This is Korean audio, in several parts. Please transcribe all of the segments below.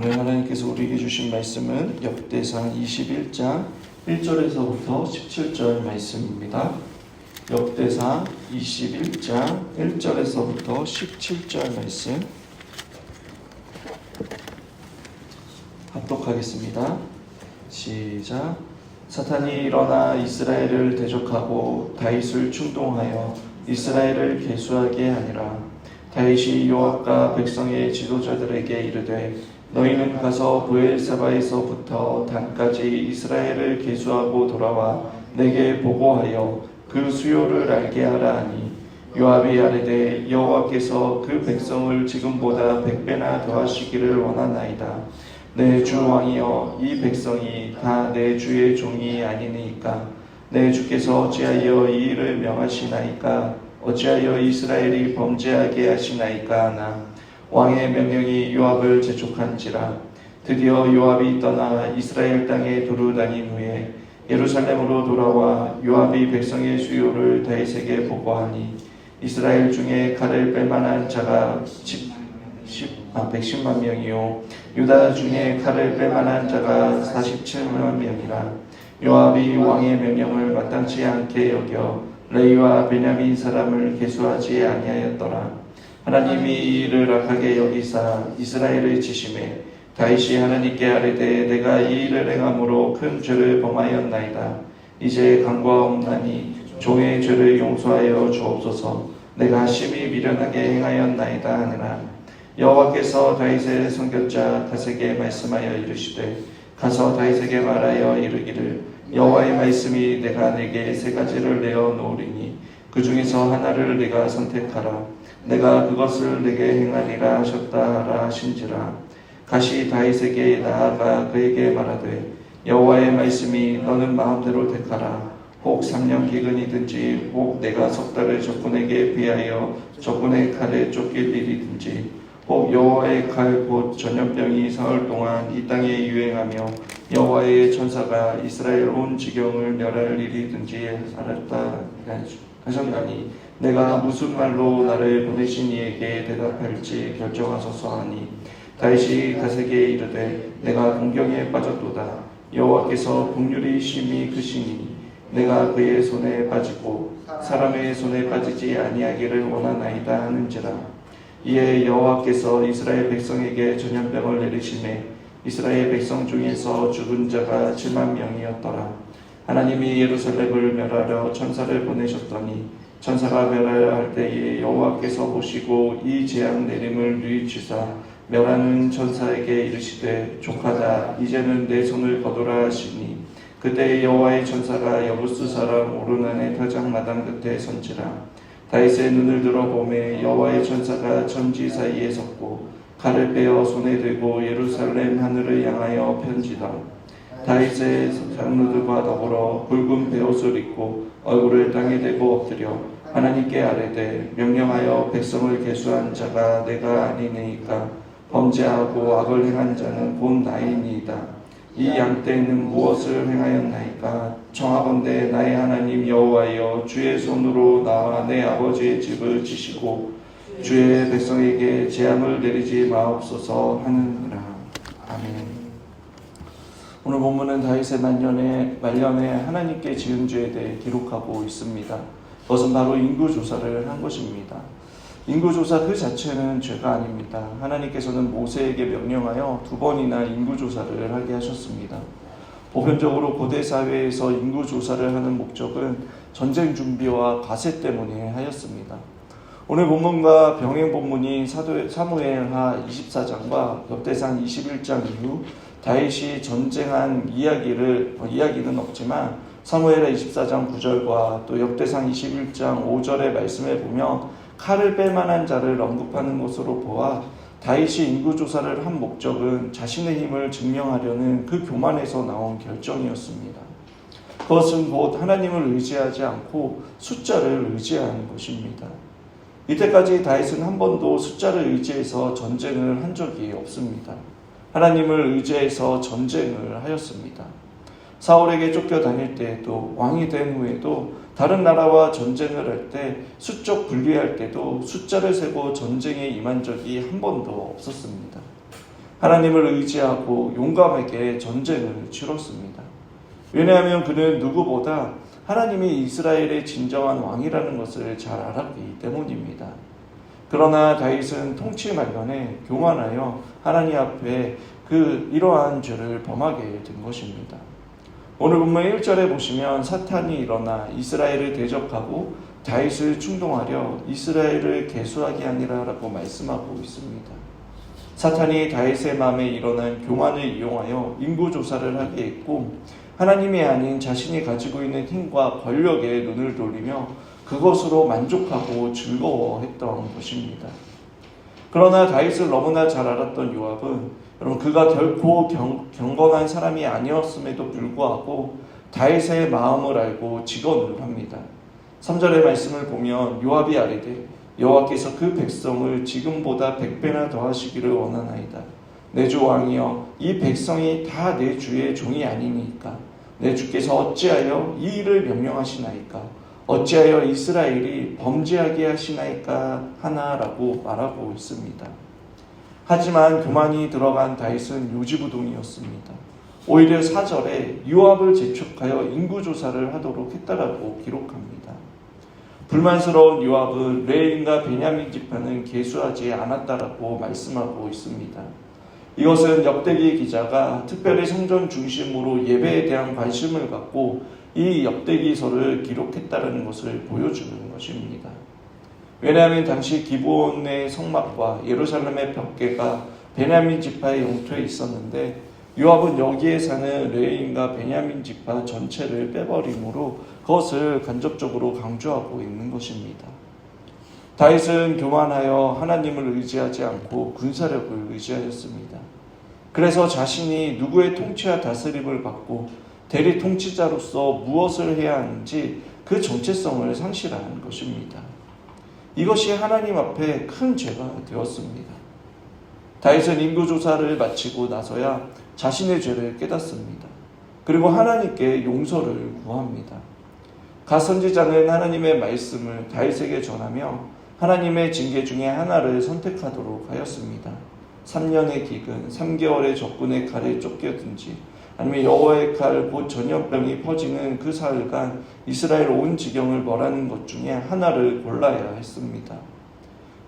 오늘 하나님께서 우리에게 주신 말씀은 역대상 21장 1절에서부터 17절 말씀입니다. 역대상 21장 1절에서부터 17절 말씀 합독하겠습니다. 시작. 사탄이 일어나 이스라엘을 대적하고 다윗을 충동하여 이스라엘을 계수하게 하니라. 다윗이 요압과 백성의 지도자들에게 이르되 너희는 가서 브엘세바에서부터 단까지 이스라엘을 계수하고 돌아와 내게 보고하여 그 수요를 알게 하라 하니 요압이 아뢰되 여호와께서 그 백성을 지금보다 100배나 더하시기를 원하나이다. 내 주 왕이여, 이 백성이 다 내 주의 종이 아니니까 내 주께서 어찌하여 이 일을 명하시나이까? 어찌하여 이스라엘이 범죄하게 하시나이까 하나 왕의 명령이 요압을 재촉한지라. 드디어 요압이 떠나 이스라엘 땅에 두루 다닌 후에 예루살렘으로 돌아와 요압이 백성의 수요를 다윗에게 보고하니 이스라엘 중에 칼을 뺄 만한 자가 110만 명이요 유다 중에 칼을 뺄 만한 자가 47만 명이라. 요압이 왕의 명령을 마땅치 않게 여겨 레위와 베냐민 사람을 계수하지 아니하였더라. 하나님이 이 일을 악하게 여기사 이스라엘의 지심에 다윗이 하나님께 아뢰되 내가 이 일을 행함으로 큰 죄를 범하였나이다. 이제 간과없나니 종의 죄를 용서하여 주옵소서. 내가 심히 미련하게 행하였나이다 하느라. 여호와께서 다윗의 선교자 갓에게 말씀하여 이르시되 가서 다윗에게 말하여 이르기를 여호와의 말씀이 내가 내게 세 가지를 내어 놓으리니 그 중에서 하나를 네가 선택하라. 내가 그것을 내게 행하리라 하셨다 하라 하신지라. 갓이 다윗에게 나아가 그에게 말하되 여호와의 말씀이 너는 마음대로 택하라. 혹 3년 기근이든지 혹 내가 석 달을 적군에게 비하여 적군의 칼에 쫓길 일이든지 혹 여호와의 칼 곧 전염병이 사흘 동안 이 땅에 유행하며 여호와의 천사가 이스라엘 온 지경을 멸할 일이든지 알았다 하셨나니 내가 무슨 말로 나를 보내신 이에게 대답할지 결정하소서 하니 다윗이 갓에게 이르되 내가 공경에 빠졌도다. 여호와께서 긍휼이 심히 크시니 내가 그의 손에 빠지고 사람의 손에 빠지지 아니하기를 원하나이다 하는지라. 이에 여호와께서 이스라엘 백성에게 전염병을 내리시매 이스라엘 백성 중에서 죽은 자가 7만 명이었더라. 하나님이 예루살렘을 멸하려 천사를 보내셨더니 천사가 멸하려 할 때에 여호와께서 보시고 이 재앙 내림을 뉘우치사 멸하는 천사에게 이르시되 족하다. 이제는 내 손을 거두라 하시니 그때 여호와의 천사가 여부스 사람 오르난의 타작 마당 끝에 선지라. 다윗의 눈을 들어 보매 여호와의 천사가 천지 사이에 섰고 칼을 빼어 손에 들고 예루살렘 하늘을 향하여 편지다. 다윗의 장로들과 더불어 붉은 베옷을 입고 얼굴을 땅에 대고 엎드려 하나님께 아뢰되 명령하여 백성을 계수한 자가 내가 아니니까 범죄하고 악을 행한 자는 곧 나이니이다. 이 양떼는 무엇을 행하였나이까? 청하건대 나의 하나님 여호와여, 주의 손으로 나와 내 아버지의 집을 지시고 주의 백성에게 재앙을 내리지 마옵소서 하느니라. 아멘. 오늘 본문은 다윗의 말년에 하나님께 지은 죄에 대해 기록하고 있습니다. 그것은 바로 인구조사를 한 것입니다. 인구조사 그 자체는 죄가 아닙니다. 하나님께서는 모세에게 명령하여 2번이나 인구조사를 하게 하셨습니다. 보편적으로 고대 사회에서 인구조사를 하는 목적은 전쟁 준비와 과세 때문에 하였습니다. 오늘 본문과 병행 본문인 사무엘하 24장과 역대상 21장 이후 다윗이 전쟁한 이야기는 없지만 사무엘하 24장 9절과 또 역대상 21장 5절의 말씀에 보면 칼을 뺄 만한 자를 언급하는 것으로 보아 다윗이 인구조사를 한 목적은 자신의 힘을 증명하려는 그 교만에서 나온 결정이었습니다. 그것은 곧 하나님을 의지하지 않고 숫자를 의지하는 것입니다. 이때까지 다윗은 한 번도 숫자를 의지해서 전쟁을 한 적이 없습니다. 하나님을 의지해서 전쟁을 하였습니다. 사울에게 쫓겨다닐 때에도 왕이 된 후에도 다른 나라와 전쟁을 할 때 수적 분리할 때도 숫자를 세고 전쟁에 임한 적이 한 번도 없었습니다. 하나님을 의지하고 용감하게 전쟁을 치렀습니다. 왜냐하면 그는 누구보다 하나님이 이스라엘의 진정한 왕이라는 것을 잘 알았기 때문입니다. 그러나 다윗은 통치 말년에 교만하여 하나님 앞에 이러한 죄를 범하게 된 것입니다. 오늘 본문 1절에 보시면 사탄이 일어나 이스라엘을 대적하고 다윗을 충동하려 이스라엘을 계수하게 하니라라고 말씀하고 있습니다. 사탄이 다윗의 마음에 일어난 교만을 이용하여 인구조사를 하게 했고 하나님이 아닌 자신이 가지고 있는 힘과 권력에 눈을 돌리며 그것으로 만족하고 즐거워했던 것입니다. 그러나 다윗을 너무나 잘 알았던 요압은 여러분 그가 결코 경건한 사람이 아니었음에도 불구하고 다윗의 마음을 알고 직언을 합니다. 3절의 말씀을 보면 요압이 아뢰되 여호와께서 그 백성을 지금보다 100배나 더하시기를 원하나이다. 내 주 왕이여 이 백성이 다 내 주의 종이 아니니까 내 주께서 어찌하여 이 일을 명령하시나이까 어찌하여 이스라엘이 범죄하게 하시나이까 하나라고 말하고 있습니다. 하지만 교만이 들어간 다윗은 요지부동이었습니다. 오히려 4절에 요압을 재촉하여 인구조사를 하도록 했다라고 기록합니다. 불만스러운 요압은 레인과 베냐민 지파는 계수하지 않았다라고 말씀하고 있습니다. 이것은 역대기 기자가 특별히 성전 중심으로 예배에 대한 관심을 갖고 이 역대기서를 기록했다는 것을 보여주는 것입니다. 왜냐하면 당시 기브온의 성막과 예루살렘의 벽계가 베냐민 지파의 영토에 있었는데 요압은 여기에 사는 레인과 베냐민 지파 전체를 빼버림으로 그것을 간접적으로 강조하고 있는 것입니다. 다윗은 교만하여 하나님을 의지하지 않고 군사력을 의지하였습니다. 그래서 자신이 누구의 통치와 다스림을 받고 대리 통치자로서 무엇을 해야 하는지 그 정체성을 상실한 것입니다. 이것이 하나님 앞에 큰 죄가 되었습니다. 다윗은 인구조사를 마치고 나서야 자신의 죄를 깨닫습니다. 그리고 하나님께 용서를 구합니다. 갓 선지자는 하나님의 말씀을 다윗에게 전하며 하나님의 징계 중에 하나를 선택하도록 하였습니다. 3년의 기근, 3개월의 적군의 칼에 쫓겨든지 아니면 여호와의 칼 곧 전염병이 퍼지는 그 사흘간 이스라엘 온 지경을 벌하는 것 중에 하나를 골라야 했습니다.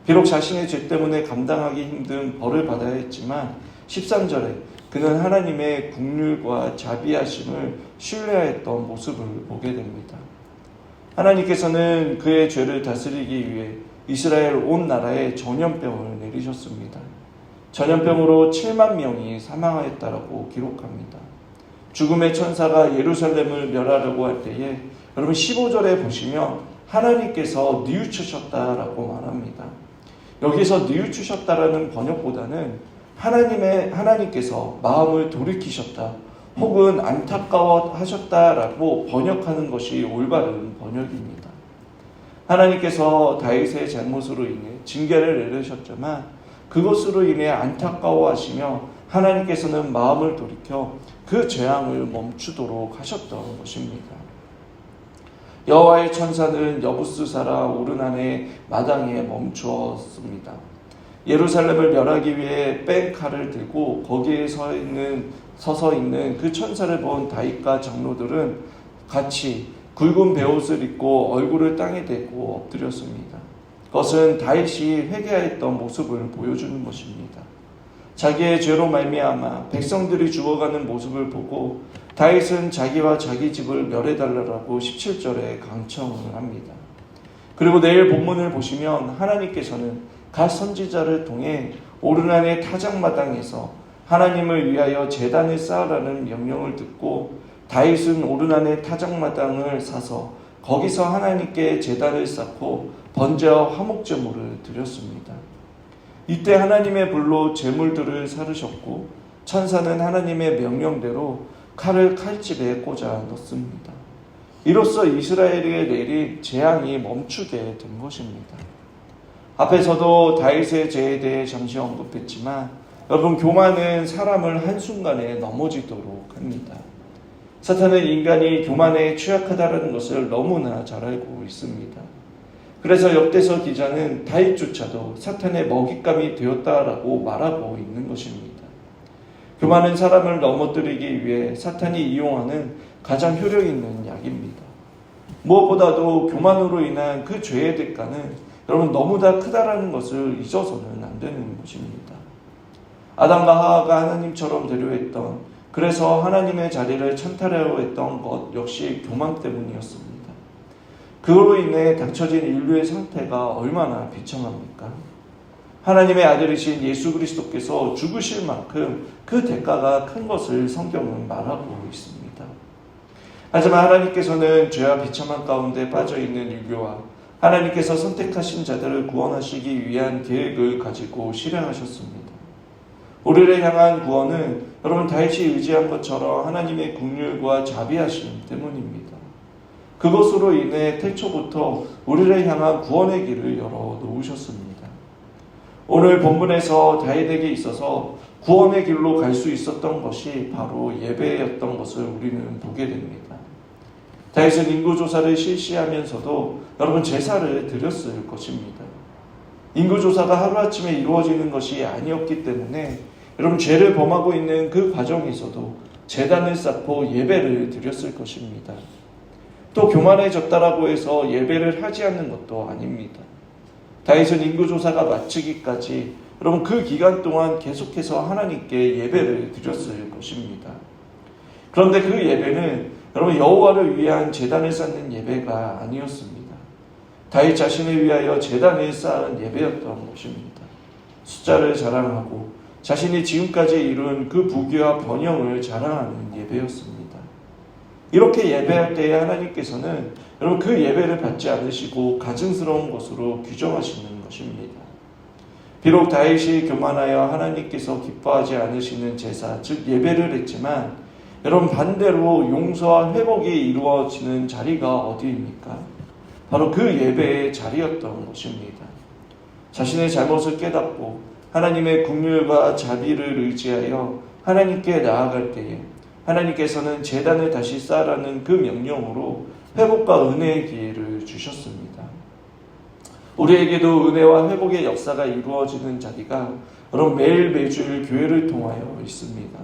비록 자신의 죄 때문에 감당하기 힘든 벌을 받아야 했지만 13절에 그는 하나님의 긍휼과 자비하심을 신뢰했던 모습을 보게 됩니다. 하나님께서는 그의 죄를 다스리기 위해 이스라엘 온 나라에 전염병을 내리셨습니다. 전염병으로 7만 명이 사망하였다라고 기록합니다. 죽음의 천사가 예루살렘을 멸하려고 할 때에 여러분 15절에 보시면 하나님께서 뉘우치셨다라고 말합니다. 여기서 뉘우치셨다라는 번역보다는 하나님께서 마음을 돌이키셨다 혹은 안타까워하셨다라고 번역하는 것이 올바른 번역입니다. 하나님께서 다윗의 잘못으로 인해 징계를 내리셨지만 그것으로 인해 안타까워하시며 하나님께서는 마음을 돌이켜 그 재앙을 멈추도록 하셨던 것입니다. 여호와의 천사는 여부스 사라 오르난의 마당에 멈추었습니다. 예루살렘을 멸하기 위해 뺀 칼을 들고 거기에 서서 있는 그 천사를 본 다윗과 장로들은 같이 굵은 베옷을 입고 얼굴을 땅에 대고 엎드렸습니다. 그것은 다윗이 회개하였던 모습을 보여주는 것입니다. 자기의 죄로 말미암아 백성들이 죽어가는 모습을 보고 다윗은 자기와 자기 집을 멸해달라고 17절에 강청을 합니다. 그리고 내일 본문을 보시면 하나님께서는 갓 선지자를 통해 오르난의 타작마당에서 하나님을 위하여 제단을 쌓으라는 명령을 듣고 다윗은 오르난의 타작마당을 사서 거기서 하나님께 제단을 쌓고 번제와 화목제물을 드렸습니다. 이때 하나님의 불로 제물들을 사르셨고 천사는 하나님의 명령대로 칼을 칼집에 꽂아 넣습니다. 이로써 이스라엘에 내린 재앙이 멈추게 된 것입니다. 앞에서도 다윗의 죄에 대해 잠시 언급했지만 여러분 교만은 사람을 한순간에 넘어지도록 합니다. 사탄은 인간이 교만에 취약하다는 것을 너무나 잘 알고 있습니다. 그래서 역대서 기자는 다윗조차도 사탄의 먹잇감이 되었다라고 말하고 있는 것입니다. 교만은 사람을 넘어뜨리기 위해 사탄이 이용하는 가장 효력 있는 약입니다. 무엇보다도 교만으로 인한 그 죄의 대가는 여러분 너무나 크다라는 것을 잊어서는 안 되는 것입니다. 아담과 하와가 하나님처럼 되려 했던, 그래서 하나님의 자리를 찬탈하려 했던 것 역시 교만 때문이었습니다. 그로 인해 닥쳐진 인류의 상태가 얼마나 비참합니까? 하나님의 아들이신 예수 그리스도께서 죽으실 만큼 그 대가가 큰 것을 성경은 말하고 있습니다. 하지만 하나님께서는 죄와 비참한 가운데 빠져있는 인류와 하나님께서 선택하신 자들을 구원하시기 위한 계획을 가지고 실행하셨습니다. 우리를 향한 구원은 여러분 다윗이 의지한 것처럼 하나님의 긍휼과 자비하심 때문입니다. 그것으로 인해 태초부터 우리를 향한 구원의 길을 열어 놓으셨습니다. 오늘 본문에서 다윗에게 있어서 구원의 길로 갈 수 있었던 것이 바로 예배였던 것을 우리는 보게 됩니다. 다윗은 인구조사를 실시하면서도 여러분 제사를 드렸을 것입니다. 인구조사가 하루아침에 이루어지는 것이 아니었기 때문에 여러분 죄를 범하고 있는 그 과정에서도 제단을 쌓고 예배를 드렸을 것입니다. 또 교만해졌다라고 해서 예배를 하지 않는 것도 아닙니다. 다윗은 인구조사가 마치기까지 여러분 그 기간 동안 계속해서 하나님께 예배를 드렸을 것입니다. 그런데 그 예배는 여러분 여호와를 위한 제단을 쌓는 예배가 아니었습니다. 다윗 자신을 위하여 제단을 쌓은 예배였던 것입니다. 숫자를 자랑하고 자신이 지금까지 이룬 그 부귀와 번영을 자랑하는 예배였습니다. 이렇게 예배할 때에 하나님께서는 여러분 그 예배를 받지 않으시고 가증스러운 것으로 규정하시는 것입니다. 비록 다윗이 교만하여 하나님께서 기뻐하지 않으시는 제사, 즉 예배를 했지만 여러분 반대로 용서와 회복이 이루어지는 자리가 어디입니까? 바로 그 예배의 자리였던 것입니다. 자신의 잘못을 깨닫고 하나님의 긍휼과 자비를 의지하여 하나님께 나아갈 때에 하나님께서는 제단을 다시 쌓으라는 그 명령으로 회복과 은혜의 기회를 주셨습니다. 우리에게도 은혜와 회복의 역사가 이루어지는 자리가 여러분 매일 매주일 교회를 통하여 있습니다.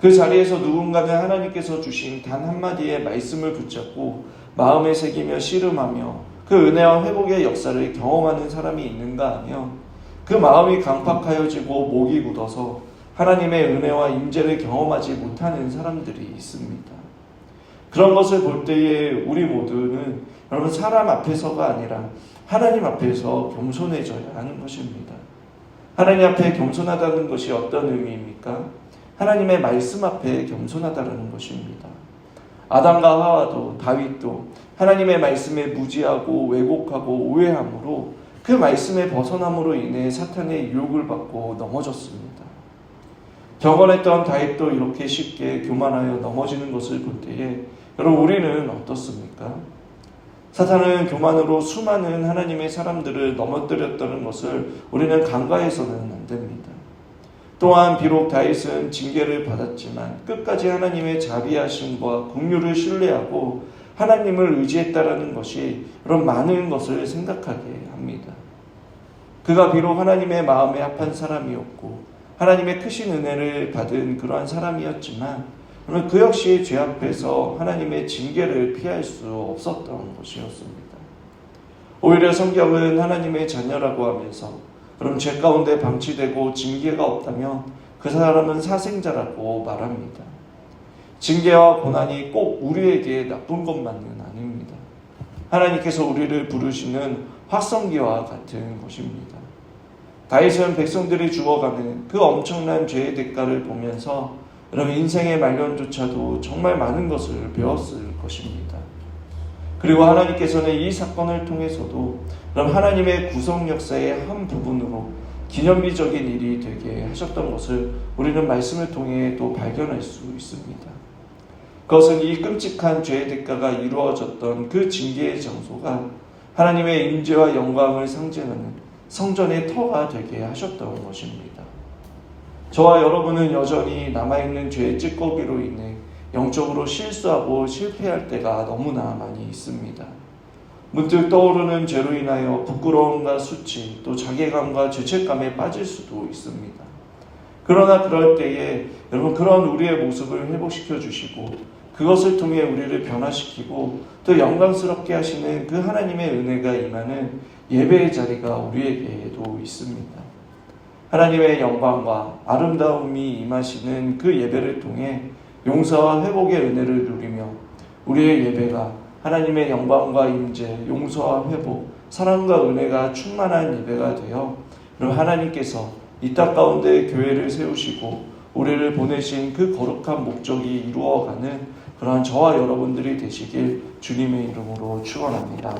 그 자리에서 누군가는 하나님께서 주신 단 한마디의 말씀을 붙잡고 마음에 새기며 씨름하며 그 은혜와 회복의 역사를 경험하는 사람이 있는가 하면 그 마음이 강팍하여지고 목이 굳어서 하나님의 은혜와 임재를 경험하지 못하는 사람들이 있습니다. 그런 것을 볼 때에 우리 모두는 여러분 사람 앞에서가 아니라 하나님 앞에서 겸손해져야 하는 것입니다. 하나님 앞에 겸손하다는 것이 어떤 의미입니까? 하나님의 말씀 앞에 겸손하다는 것입니다. 아담과 하와도 다윗도 하나님의 말씀에 무지하고 왜곡하고 오해함으로 그 말씀에 벗어남으로 인해 사탄의 유혹을 받고 넘어졌습니다. 경건했던 다윗도 이렇게 쉽게 교만하여 넘어지는 것을 볼 때에 여러분 우리는 어떻습니까? 사탄은 교만으로 수많은 하나님의 사람들을 넘어뜨렸다는 것을 우리는 간과해서는 안 됩니다. 또한 비록 다윗은 징계를 받았지만 끝까지 하나님의 자비하심과 긍휼을 신뢰하고 하나님을 의지했다라는 것이 여러분 많은 것을 생각하게 합니다. 그가 비록 하나님의 마음에 합한 사람이었고 하나님의 크신 은혜를 받은 그러한 사람이었지만 그 역시 죄 앞에서 하나님의 징계를 피할 수 없었던 것이었습니다. 오히려 성경은 하나님의 자녀라고 하면서 그럼 죄 가운데 방치되고 징계가 없다면 그 사람은 사생자라고 말합니다. 징계와 고난이 꼭 우리에게 나쁜 것만은 아닙니다. 하나님께서 우리를 부르시는 확성기와 같은 것입니다. 다윗은 백성들이 죽어가는 그 엄청난 죄의 대가를 보면서 여러분 인생의 말년조차도 정말 많은 것을 배웠을 것입니다. 그리고 하나님께서는 이 사건을 통해서도 여러분 하나님의 구속 역사의 한 부분으로 기념비적인 일이 되게 하셨던 것을 우리는 말씀을 통해 또 발견할 수 있습니다. 그것은 이 끔찍한 죄의 대가가 이루어졌던 그 징계의 장소가 하나님의 임재와 영광을 상징하는 성전의 터가 되게 하셨던 것입니다. 저와 여러분은 여전히 남아있는 죄의 찌꺼기로 인해 영적으로 실수하고 실패할 때가 너무나 많이 있습니다. 문득 떠오르는 죄로 인하여 부끄러움과 수치 또 자괴감과 죄책감에 빠질 수도 있습니다. 그러나 그럴 때에 여러분 그런 우리의 모습을 회복시켜 주시고 그것을 통해 우리를 변화시키고 또 영광스럽게 하시는 그 하나님의 은혜가 임하는 예배의 자리가 우리에게도 있습니다. 하나님의 영광과 아름다움이 임하시는 그 예배를 통해 용서와 회복의 은혜를 누리며 우리의 예배가 하나님의 영광과 임재, 용서와 회복, 사랑과 은혜가 충만한 예배가 되어 하나님께서 이 땅 가운데 교회를 세우시고 우리를 보내신 그 거룩한 목적이 이루어가는 그러한 저와 여러분들이 되시길 주님의 이름으로 축원합니다.